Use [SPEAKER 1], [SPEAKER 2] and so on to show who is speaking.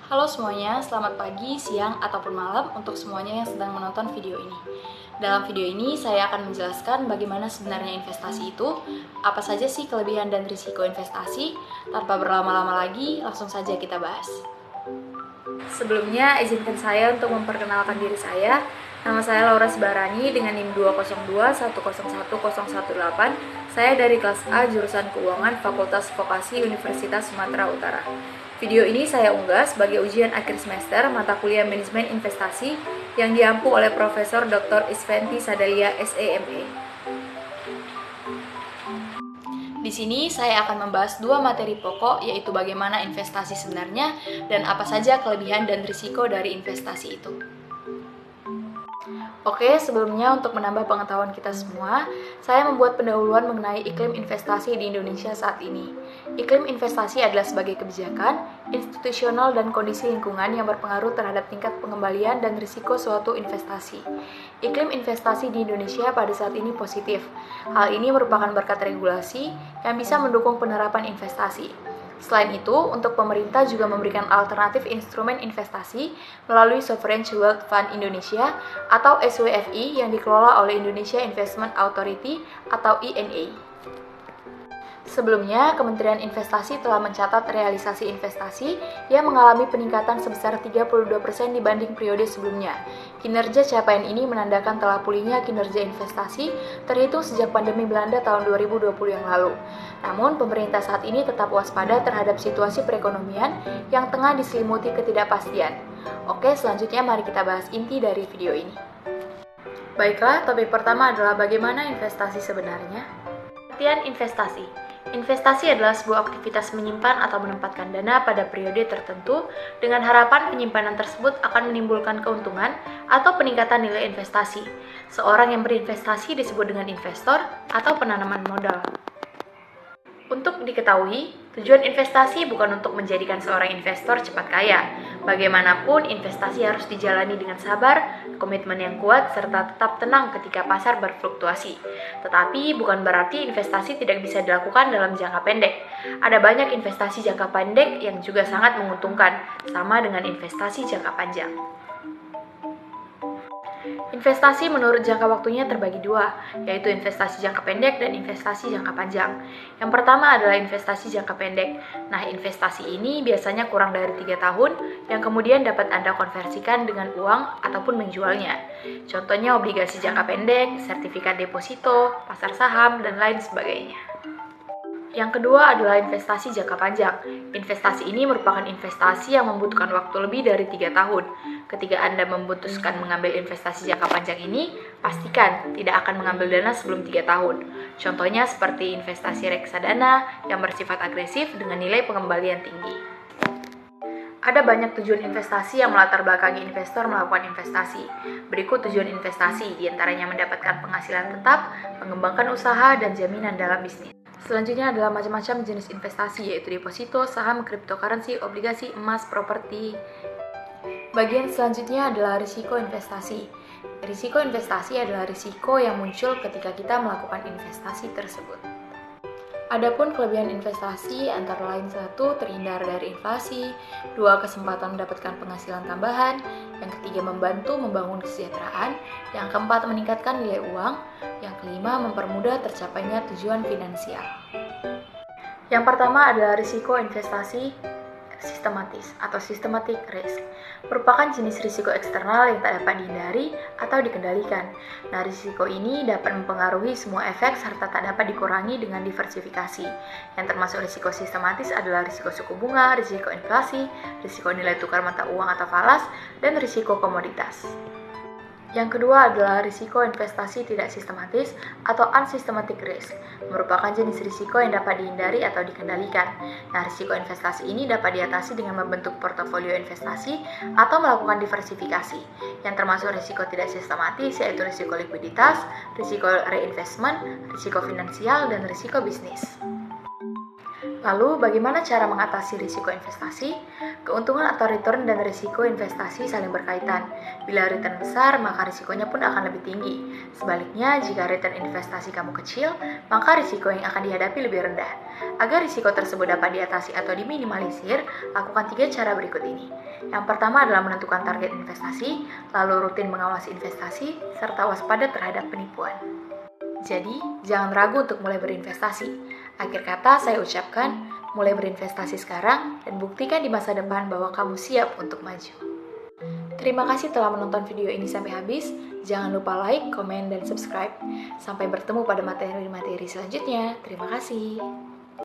[SPEAKER 1] Halo semuanya, selamat pagi, siang, ataupun malam untuk semuanya yang sedang menonton video ini. Dalam video ini, saya akan menjelaskan bagaimana sebenarnya investasi itu, apa saja sih kelebihan dan risiko investasi. Tanpa berlama-lama lagi, langsung saja kita bahas. Sebelumnya, izinkan saya untuk memperkenalkan diri saya. Nama saya Laura Sebarani dengan NIM 202101018. Saya dari kelas A jurusan Keuangan Fakultas Vokasi Universitas Sumatera Utara. Video ini saya unggah sebagai ujian akhir semester mata kuliah Manajemen Investasi yang diampu oleh Profesor Dr. Isventi Sadalia, SEME. Di sini saya akan membahas dua materi pokok, yaitu bagaimana investasi sebenarnya dan apa saja kelebihan dan risiko dari investasi itu. Oke, sebelumnya untuk menambah pengetahuan kita semua, saya membuat pendahuluan mengenai iklim investasi di Indonesia saat ini. Iklim investasi adalah sebagai kebijakan, institusional, dan kondisi lingkungan yang berpengaruh terhadap tingkat pengembalian dan risiko suatu investasi. Iklim investasi di Indonesia pada saat ini positif. Hal ini merupakan berkat regulasi yang bisa mendukung penerapan investasi. Selain itu, untuk pemerintah juga memberikan alternatif instrumen investasi melalui Sovereign Wealth Fund Indonesia atau SWFI yang dikelola oleh Indonesia Investment Authority atau INA. Sebelumnya, Kementerian Investasi telah mencatat realisasi investasi yang mengalami peningkatan sebesar 32% dibanding periode sebelumnya. Kinerja capaian ini menandakan telah pulihnya kinerja investasi terhitung sejak pandemi melanda tahun 2020 yang lalu. Namun, pemerintah saat ini tetap waspada terhadap situasi perekonomian yang tengah diselimuti ketidakpastian. Oke, selanjutnya mari kita bahas inti dari video ini. Baiklah, topik pertama adalah bagaimana investasi sebenarnya. Pengertian investasi. Investasi adalah sebuah aktivitas menyimpan atau menempatkan dana pada periode tertentu dengan harapan penyimpanan tersebut akan menimbulkan keuntungan atau peningkatan nilai investasi. Seorang yang berinvestasi disebut dengan investor atau penanaman modal. Untuk diketahui, tujuan investasi bukan untuk menjadikan seorang investor cepat kaya. Bagaimanapun, investasi harus dijalani dengan sabar, komitmen yang kuat, serta tetap tenang ketika pasar berfluktuasi. Tetapi bukan berarti investasi tidak bisa dilakukan dalam jangka pendek. Ada banyak investasi jangka pendek yang juga sangat menguntungkan, sama dengan investasi jangka panjang. Investasi menurut jangka waktunya terbagi dua, yaitu investasi jangka pendek dan investasi jangka panjang. Yang pertama adalah investasi jangka pendek. Nah, investasi ini biasanya kurang dari 3 tahun, yang kemudian dapat Anda konversikan dengan uang ataupun menjualnya. Contohnya obligasi jangka pendek, sertifikat deposito, pasar saham, dan lain sebagainya. Yang kedua adalah investasi jangka panjang. Investasi ini merupakan investasi yang membutuhkan waktu lebih dari 3 tahun. Ketika Anda memutuskan mengambil investasi jangka panjang ini, pastikan tidak akan mengambil dana sebelum 3 tahun. Contohnya seperti investasi reksadana yang bersifat agresif dengan nilai pengembalian tinggi. Ada banyak tujuan investasi yang melatar belakangi investor melakukan investasi. Berikut tujuan investasi, diantaranya mendapatkan penghasilan tetap, mengembangkan usaha, dan jaminan dalam bisnis. Selanjutnya adalah macam-macam jenis investasi, yaitu deposito, saham, cryptocurrency, obligasi, emas, properti. Bagian selanjutnya adalah risiko investasi. Risiko investasi adalah risiko yang muncul ketika kita melakukan investasi tersebut. Adapun kelebihan investasi antara lain 1. Terhindar dari inflasi, 2. Kesempatan mendapatkan penghasilan tambahan, yang ketiga membantu membangun kesejahteraan, yang keempat meningkatkan nilai uang, yang kelima mempermudah tercapainya tujuan finansial. Yang pertama adalah risiko investasi sistematis atau systematic risk, merupakan jenis risiko eksternal yang tak dapat dihindari atau dikendalikan. Nah, risiko ini dapat mempengaruhi semua efek serta tak dapat dikurangi dengan diversifikasi. Yang termasuk risiko sistematis adalah risiko suku bunga, risiko inflasi, risiko nilai tukar mata uang atau falas, dan risiko komoditas. Yang kedua adalah risiko investasi tidak sistematis atau unsystematic risk, merupakan jenis risiko yang dapat dihindari atau dikendalikan. Nah, risiko investasi ini dapat diatasi dengan membentuk portofolio investasi atau melakukan diversifikasi. Yang termasuk risiko tidak sistematis yaitu risiko likuiditas, risiko reinvestment, risiko finansial, dan risiko bisnis. Lalu, bagaimana cara mengatasi risiko investasi? Keuntungan atau return dan risiko investasi saling berkaitan. Bila return besar, maka risikonya pun akan lebih tinggi. Sebaliknya, jika return investasi kamu kecil, maka risiko yang akan dihadapi lebih rendah. Agar risiko tersebut dapat diatasi atau diminimalisir, lakukan 3 cara berikut ini. Yang pertama adalah menentukan target investasi, lalu rutin mengawasi investasi, serta waspada terhadap penipuan. Jadi, jangan ragu untuk mulai berinvestasi. Akhir kata saya ucapkan, mulai berinvestasi sekarang dan buktikan di masa depan bahwa kamu siap untuk maju. Terima kasih telah menonton video ini sampai habis. Jangan lupa like, komen, dan subscribe. Sampai bertemu pada materi-materi selanjutnya. Terima kasih.